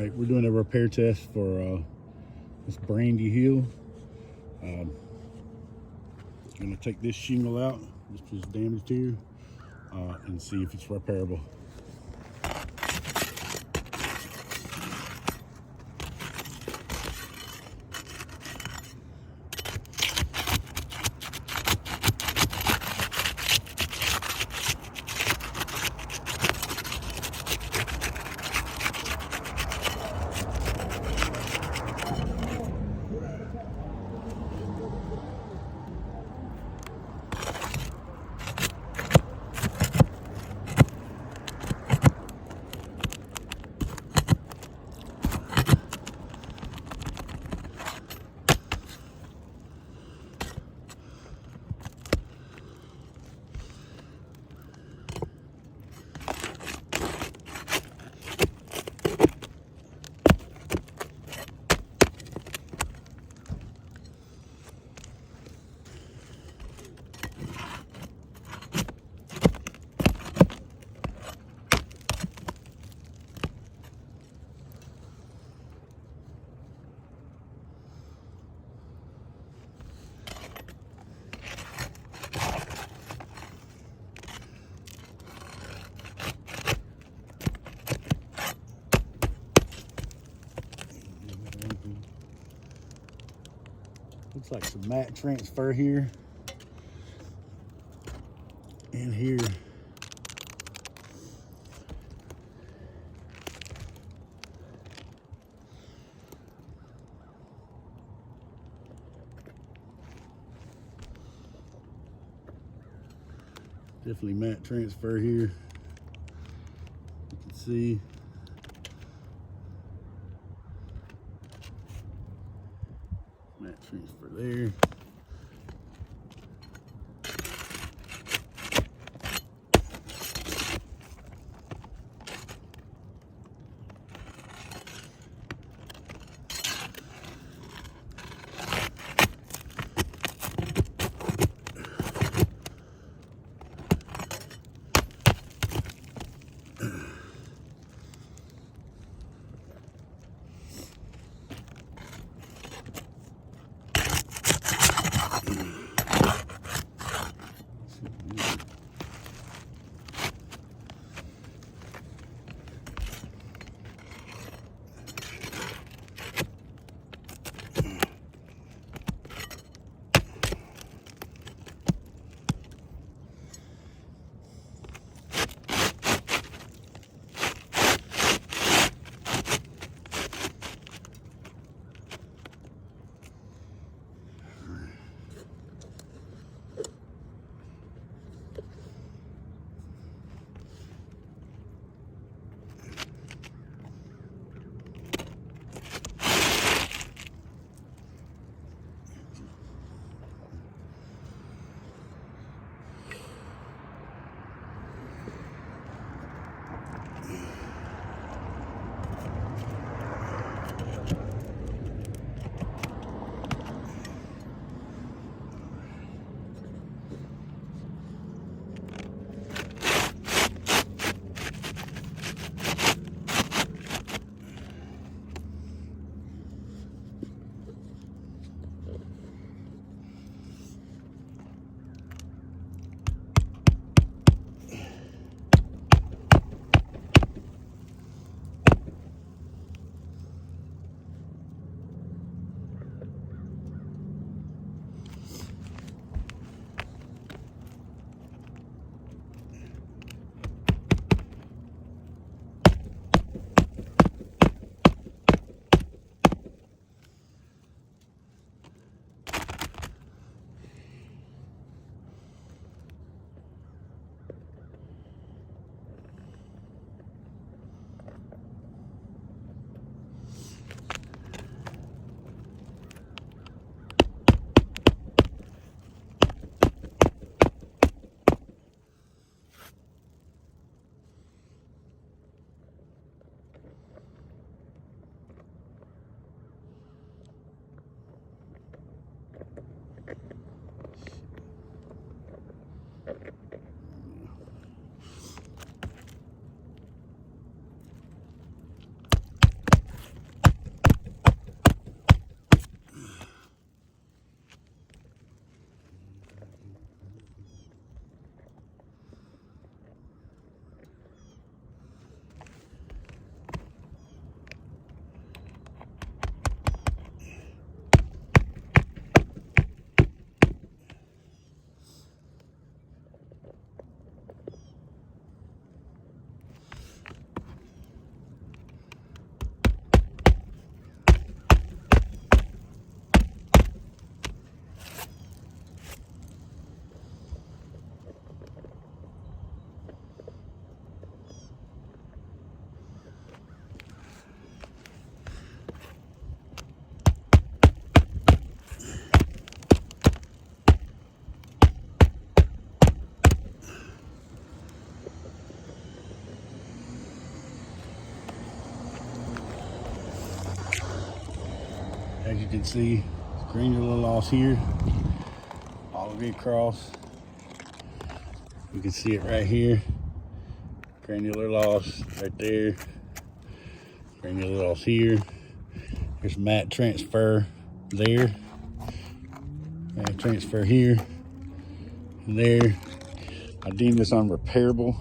Alright, we're doing a repair test for this Brandi heel. Gonna take this shingle out, which is damaged here, and see if it's repairable. Looks like some mat transfer here and here. Definitely mat transfer here. You can see. Mat transfer there. As you can see, granular loss here, all the way across. You can see it right here. Granular loss right there. Granular loss here. There's mat transfer there. Mat transfer here and there. I deem this unrepairable.